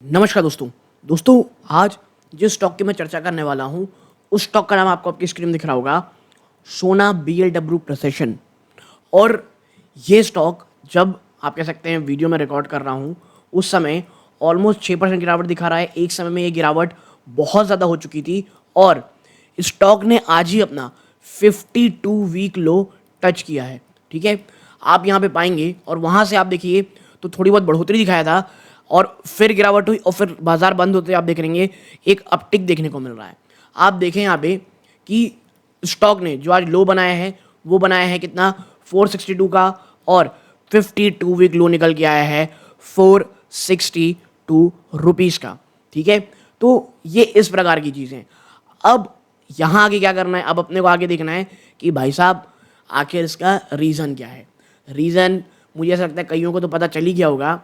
नमस्कार दोस्तों आज जिस स्टॉक की मैं चर्चा करने वाला हूं उस स्टॉक का नाम आपको आपकी स्क्रीन में दिख रहा होगा, सोना BLW प्रेसिशन। और ये स्टॉक जब आप कह सकते हैं वीडियो में रिकॉर्ड कर रहा हूं उस समय ऑलमोस्ट 6% गिरावट दिखा रहा है। एक समय में ये गिरावट बहुत ज़्यादा हो चुकी थी और स्टॉक ने आज ही अपना 52 वीक लो टच किया है। ठीक है, आप यहाँ पे पाएंगे और वहाँ से आप देखिए तो थोड़ी बहुत बढ़ोतरी दिखाया था और फिर गिरावट हुई और फिर बाजार बंद होते आप देख लेंगे एक अपटिक देखने को मिल रहा है। आप देखें यहाँ पे कि स्टॉक ने जो आज लो बनाया है वो बनाया है कितना, 462 का, और 52 वीक लो निकल के आया है 462 रुपीज़ का। ठीक है, तो ये इस प्रकार की चीज़ें। अब यहाँ आगे क्या करना है, अब अपने को आगे देखना है कि भाई साहब आखिर इसका रीज़न क्या है। रीज़न मुझे ऐसा लगता है कईयों को तो पता चल ही गया होगा।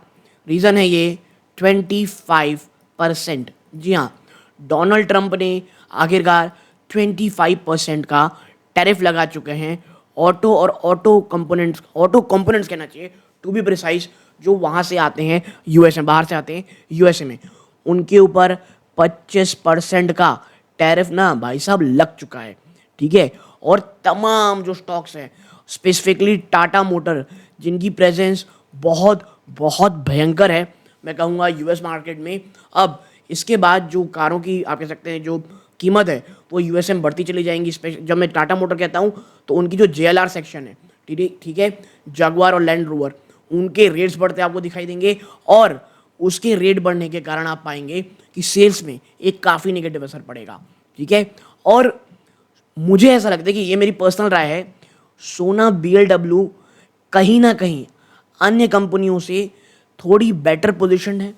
रीज़न है ये 25%। जी हाँ, डोनाल्ड ट्रंप ने आखिरकार 25% का टैरिफ लगा चुके हैं ऑटो कंपोनेंट्स कहना चाहिए टू बी प्रिसाइज, जो वहाँ से आते हैं यूएसए, बाहर से आते हैं यूएसए में, उनके ऊपर 25% का टैरिफ ना भाई साहब लग चुका है। ठीक है, और तमाम जो स्टॉक्स हैं स्पेसिफिकली टाटा मोटर जिनकी प्रेजेंस बहुत बहुत भयंकर है, मैं कहूँगा यूएस मार्केट में। अब इसके बाद जो कारों की आप कह सकते हैं जो कीमत है वो यूएसए में बढ़ती चली जाएंगी। जब मैं टाटा मोटर कहता हूँ तो उनकी जो JLR सेक्शन है, ठीक है, जगुआर और लैंड रोवर, उनके रेट्स बढ़ते आपको दिखाई देंगे और उसके रेट बढ़ने के कारण आप पाएंगे कि सेल्स में एक काफ़ी नेगेटिव असर पड़ेगा। ठीक है, और मुझे ऐसा लगता है कि ये मेरी पर्सनल राय है, सोना BLW कहीं ना कहीं अन्य कंपनियों से थोड़ी बेटर पोजीशन है।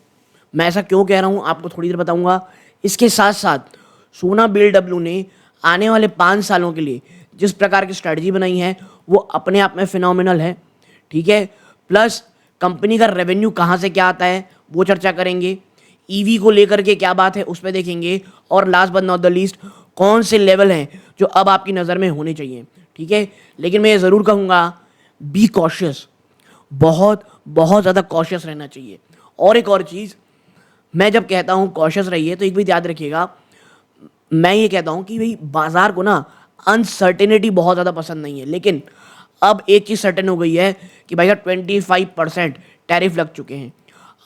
मैं ऐसा क्यों कह रहा हूँ आपको थोड़ी देर बताऊंगा। इसके साथ साथ सोना BLW ने आने वाले 5 सालों के लिए जिस प्रकार की स्ट्रेटजी बनाई है वो अपने आप में फिनोमिनल है। ठीक है, प्लस कंपनी का रेवेन्यू कहाँ से क्या आता है वो चर्चा करेंगे, EV को लेकर के क्या बात है उस पर देखेंगे, और last but not the least कौन से लेवल हैं जो अब आपकी नज़र में होने चाहिए। ठीक है, लेकिन मैं ये ज़रूर कहूँगा बी कॉशियस, बहुत बहुत ज़्यादा कॉशियस रहना चाहिए। और एक और चीज़, मैं जब कहता हूँ कॉशियस रहिए तो एक भी याद रखिएगा, मैं ये कहता हूँ कि भाई बाजार को ना अनसर्टेनिटी बहुत ज़्यादा पसंद नहीं है, लेकिन अब एक चीज़ सर्टेन हो गई है कि भाई साहब 25% टैरिफ लग चुके हैं।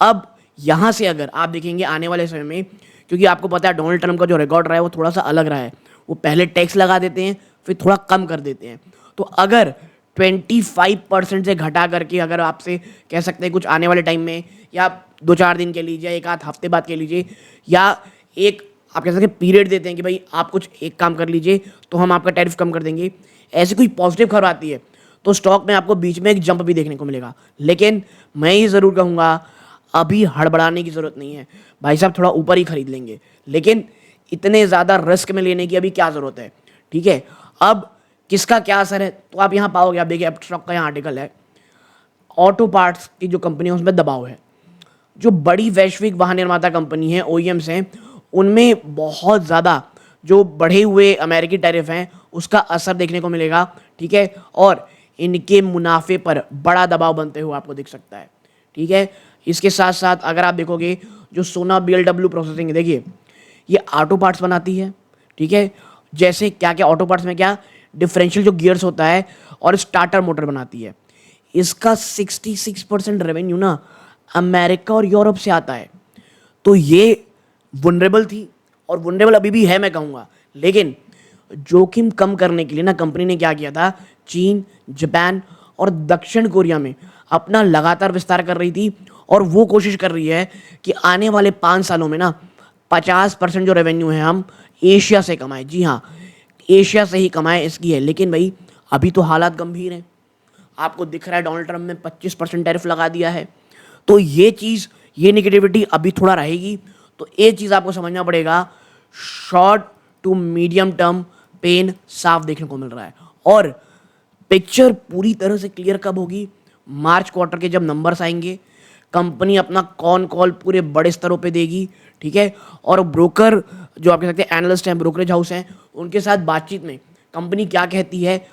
अब यहाँ से अगर आप देखेंगे आने वाले समय में, क्योंकि आपको पता है डोनाल्ड ट्रंप का जो रिकॉर्ड रहा है वो थोड़ा सा अलग रहा है, वो पहले टैक्स लगा देते हैं फिर थोड़ा कम कर देते हैं। तो अगर 25% से घटा करके अगर आपसे कह सकते हैं कुछ आने वाले टाइम में, या 2-4 दिन के लीजिए, एक आध हफ्ते बाद के लीजिए, या एक आप कह सकते हैं पीरियड देते हैं कि भाई आप कुछ एक काम कर लीजिए तो हम आपका टैरिफ कम कर देंगे, ऐसी कोई पॉजिटिव खबर आती है तो स्टॉक में आपको बीच में एक जंप भी देखने को मिलेगा। लेकिन मैं ये ज़रूर कहूँगा अभी हड़बड़ाने की ज़रूरत नहीं है भाई साहब, थोड़ा ऊपर ही खरीद लेंगे, लेकिन इतने ज़्यादा रिस्क में लेने की अभी क्या ज़रूरत है। ठीक है, अब किसका क्या असर है तो आप यहाँ पाओगे, आप देखिए स्टॉक का यहाँ आर्टिकल है, ऑटो पार्ट्स की जो कंपनी है उसमें दबाव है। जो बड़ी वैश्विक वाहन निर्माता कंपनी है, OEMs हैं, उनमें बहुत ज़्यादा जो बढ़े हुए अमेरिकी टैरिफ हैं उसका असर देखने को मिलेगा। ठीक है, और इनके मुनाफे पर बड़ा दबाव बनते हुए आपको दिख सकता है। ठीक है, इसके साथ साथ अगर आप देखोगे जो सोना BLW प्रोसेसिंग, देखिए ये ऑटो पार्ट्स बनाती है। ठीक है, जैसे क्या क्या ऑटो पार्ट्स में क्या डिफरेंशियल जो गियर्स होता है और स्टार्टर मोटर बनाती है। इसका 66% रेवेन्यू ना अमेरिका और यूरोप से आता है। तो ये वनरेबल थी और वनरेबल अभी भी है मैं कहूँगा, लेकिन जोखिम कम करने के लिए ना कंपनी ने क्या किया था, चीन, जापान और दक्षिण कोरिया में अपना लगातार विस्तार कर रही थी और वो कोशिश कर रही है कि आने वाले 5 सालों में ना 50% जो रेवेन्यू है हम एशिया से कमाएं। जी हाँ, एशिया से ही कमाएं इसकी है। लेकिन भाई अभी तो हालात गंभीर हैं, आपको दिख रहा है डोनाल्ड ट्रंप ने 25% टैरिफ लगा दिया है, तो ये चीज़, ये निगेटिविटी अभी थोड़ा रहेगी। तो ये चीज़ आपको समझना पड़ेगा, short to medium term pain साफ देखने को मिल रहा है। और पिक्चर पूरी तरह से क्लियर कब होगी, मार्च क्वार्टर के जब नंबर्स आएंगे, कंपनी अपना कॉन कॉल पूरे बड़े स्तरों पे देगी। ठीक है, और ब्रोकर जो आप कह सकते हैं एनालिस्ट हैं, ब्रोकरेज हाउस हैं, उनके साथ बातचीत में कंपनी क्या कहती है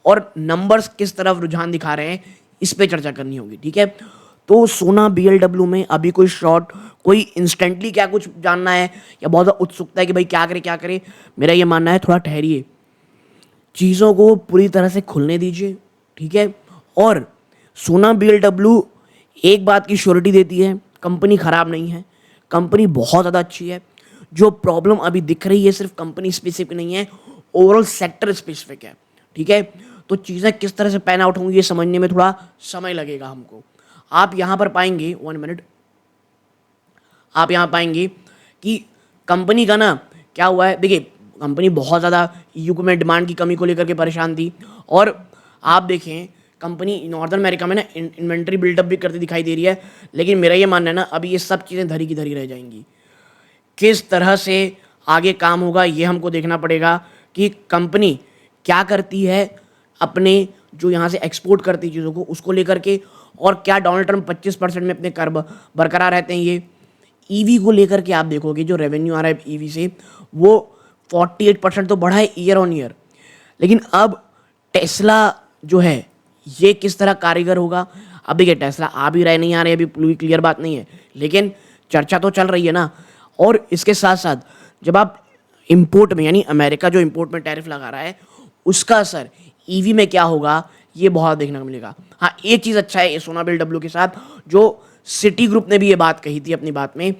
और नंबर्स किस तरफ रुझान दिखा रहे हैं, इस पे चर्चा करनी होगी। ठीक है, तो सोना BLW में अभी कोई शॉर्ट, कोई इंस्टेंटली क्या कुछ जानना है या बहुत ज़्यादा उत्सुकता है कि भाई क्या करे, मेरा ये मानना है थोड़ा ठहरिए, चीज़ों को पूरी तरह से खुलने दीजिए, ठीक है। और सोना BLW एक बात की श्योरिटी देती है, कंपनी ख़राब नहीं है, कंपनी बहुत ज़्यादा अच्छी है। जो प्रॉब्लम अभी दिख रही है सिर्फ कंपनी स्पेसिफिक नहीं है, ओवरऑल सेक्टर स्पेसिफिक है, ठीक है। तो चीज़ें किस तरह से पैन आउट होंगी ये समझने में थोड़ा समय लगेगा हमको। आप यहाँ पर पाएंगे, 1 मिनट, आप यहाँ पाएंगे कि कंपनी का ना क्या हुआ है। देखिए, कंपनी बहुत ज़्यादा यूके में डिमांड की कमी को लेकर के परेशान थी, और आप देखें कंपनी नॉर्दर्न अमेरिका में ना इन्वेंट्री बिल्डअप भी करती दिखाई दे रही है। लेकिन मेरा ये मानना है ना, अभी ये सब चीज़ें धरी की धरी रह जाएंगी। किस तरह से आगे काम होगा ये हमको देखना पड़ेगा कि कंपनी क्या करती है अपने जो यहाँ से एक्सपोर्ट करती है चीज़ों को उसको लेकर के, और क्या डोनाल्ड ट्रम्प 25% में अपने कर बरकरार रहते हैं। ये ईवी को लेकर के आप देखोगे जो रेवेन्यू आ रहा है ईवी से, वो 48% तो बढ़ा है ईयर ऑन ईयर। लेकिन अब टेस्ला जो है ये किस तरह कारीगर होगा। अब देखिए, टेस्ला आ भी रहे नहीं आ रहे अभी पूरी क्लियर बात नहीं है, लेकिन चर्चा तो चल रही है ना। और इसके साथ साथ जब आप इंपोर्ट में, यानी अमेरिका जो इंपोर्ट में टैरिफ लगा रहा है, उसका असर ईवी में क्या होगा ये बहुत देखने को मिलेगा। हाँ, एक चीज़ अच्छा है सोना BLW के साथ, जो सिटी ग्रुप ने भी ये बात कही थी अपनी बात में,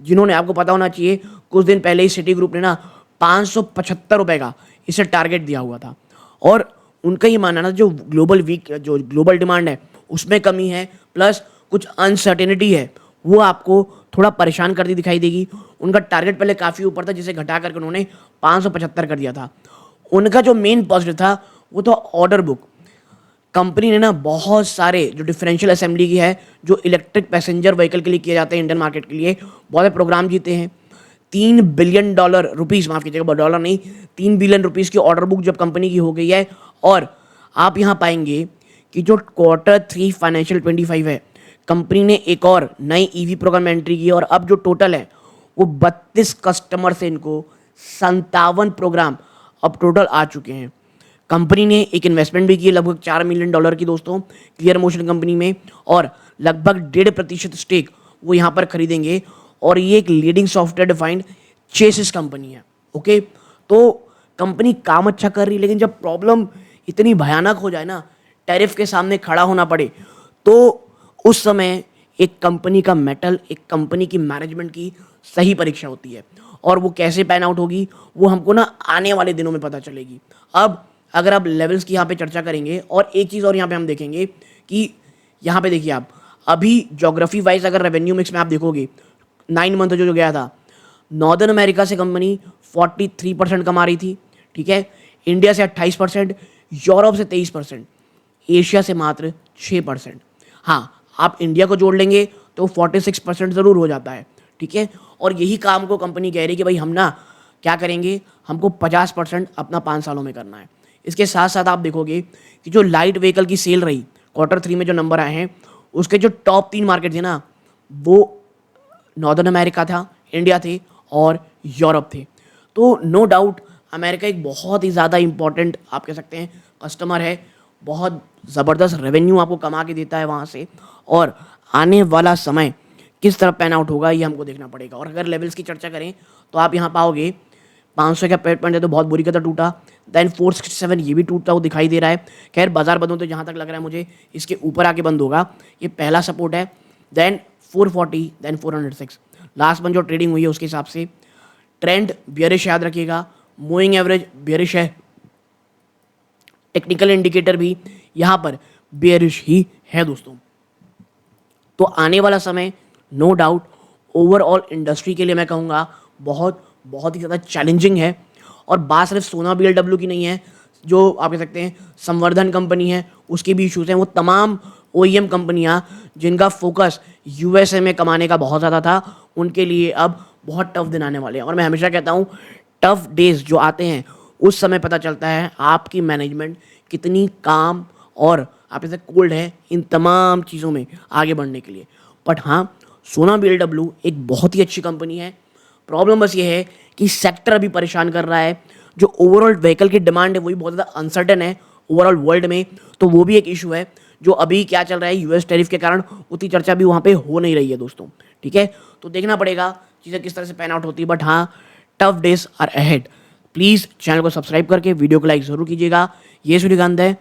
जिन्होंने, आपको पता होना चाहिए कुछ दिन पहले ही सिटी ग्रुप ने ना 575 रुपये का इसे टारगेट दिया हुआ था। और उनका ये मानना था जो ग्लोबल डिमांड है उसमें कमी है, प्लस कुछ अनसर्टेनिटी है, वो आपको थोड़ा परेशान करती दिखाई देगी। उनका टारगेट पहले काफ़ी ऊपर था, जिसे घटा करके उन्होंने 575 कर दिया था। उनका जो मेन पॉजिटिव था वो था ऑर्डर बुक। कंपनी ने ना बहुत सारे जो डिफरेंशियल असेंबली की है, जो इलेक्ट्रिक पैसेंजर व्हीकल के लिए किए जाते हैं इंडियन मार्केट के लिए, बहुत से प्रोग्राम जीते हैं। $3 बिलियन रुपीज़, माफ़ कीजिएगा डॉलर नहीं, $3 बिलियन रुपीज़ की ऑर्डर बुक जब कंपनी की हो गई है। और आप यहाँ पाएंगे कि जो Q3 फाइनेंशियल 25 है, कंपनी ने एक और नई ईवी प्रोग्राम में एंट्री की है, और अब जो टोटल है वो 32 कस्टमर से इनको 57 प्रोग्राम अब टोटल आ चुके हैं। कंपनी ने एक इन्वेस्टमेंट भी की है लगभग $4 मिलियन की दोस्तों, क्लियर मोशन कंपनी में, और लगभग 1.5% स्टेक वो यहाँ पर खरीदेंगे। और ये एक leading software defined chassis company है। ओके, तो कंपनी काम अच्छा कर रही है, लेकिन जब प्रॉब्लम इतनी भयानक हो जाए ना, टैरिफ के सामने खड़ा होना पड़े, तो उस समय एक कंपनी का मेटल, एक कंपनी की मैनेजमेंट की सही परीक्षा होती है। और वो कैसे पैन आउट होगी वो हमको ना आने वाले दिनों में पता चलेगी। अब अगर आप लेवल्स की यहाँ पे चर्चा करेंगे, और एक चीज़ और यहाँ पे हम देखेंगे कि यहाँ पे देखिए आप, अभी ज्योग्राफी वाइज अगर रेवेन्यू मिक्स में आप देखोगे 9 मंथ जो गया था, नॉर्दर्न अमेरिका से कंपनी 43% कमा रही थी, ठीक है, इंडिया से 28%, यूरोप से 23%, एशिया से मात्र 6%। हाँ, आप इंडिया को जोड़ लेंगे तो 46% ज़रूर हो जाता है, ठीक है। और यही काम को कंपनी कह रही है कि भाई हम ना क्या करेंगे, हमको 50% अपना 5 सालों में करना है। इसके साथ साथ आप देखोगे कि जो लाइट व्हीकल की सेल रही Q3 में जो नंबर आए हैं, उसके जो टॉप 3 मार्केट थे ना, वो नॉर्दर्न अमेरिका था, इंडिया थे और यूरोप थे। तो नो डाउट अमेरिका एक बहुत ही ज़्यादा इंपॉर्टेंट आप कह सकते हैं कस्टमर है, बहुत ज़बरदस्त रेवेन्यू आपको कमा के देता है वहाँ से। और आने वाला समय किस तरह पैन आउट होगा ये हमको देखना पड़ेगा। और अगर लेवल्स की चर्चा करें तो आप यहाँ पाओगे 500 का पेट पॉइंट है तो बहुत बुरी कदर टूटा, देन 467 ये भी टूटता हुआ दिखाई दे रहा है। खैर बाजार बंद हो तो जहाँ तक लग रहा है मुझे इसके ऊपर आके बंद होगा, ये पहला सपोर्ट है। देन 440, देन 406 लास्ट मंथ जो ट्रेडिंग हुई है उसके हिसाब से ट्रेंड बियरिश याद रखिएगा, मूविंग एवरेज बियरिश है, टेक्निकल इंडिकेटर भी यहाँ पर बियरिश ही है दोस्तों। तो आने वाला समय नो डाउट ओवरऑल इंडस्ट्री के लिए मैं कहूँगा बहुत बहुत ही ज़्यादा चैलेंजिंग है। और बात सिर्फ सोना BLW की नहीं है, जो आप कह सकते हैं संवर्धन कंपनी है उसके भी इशूज़ हैं। वो तमाम OEM कंपनियां जिनका फोकस USA में कमाने का बहुत ज़्यादा था, उनके लिए अब बहुत टफ दिन आने वाले हैं। और मैं हमेशा कहता हूँ टफ डेज जो आते हैं उस समय पता चलता है आपकी मैनेजमेंट कितनी काम और आप जैसे कोल्ड है इन तमाम चीज़ों में आगे बढ़ने के लिए। बट हाँ, सोना BLW एक बहुत ही अच्छी कंपनी है। प्रॉब्लम बस ये है कि सेक्टर अभी परेशान कर रहा है, जो ओवरऑल व्हीकल की डिमांड है वही बहुत ज़्यादा अनसर्टन है ओवरऑल वर्ल्ड में, तो वो भी एक इशू है जो अभी क्या चल रहा है यूएस टैरिफ के कारण, उतनी चर्चा भी वहाँ पे हो नहीं रही है दोस्तों। ठीक है, तो देखना पड़ेगा चीज़ें किस तरह से पैन आउट होती है, बट हाँ tough days are ahead. Please channel को सब्सक्राइब करके वीडियो को लाइक ज़रूर कीजिएगा। ये सूर्यकांत है,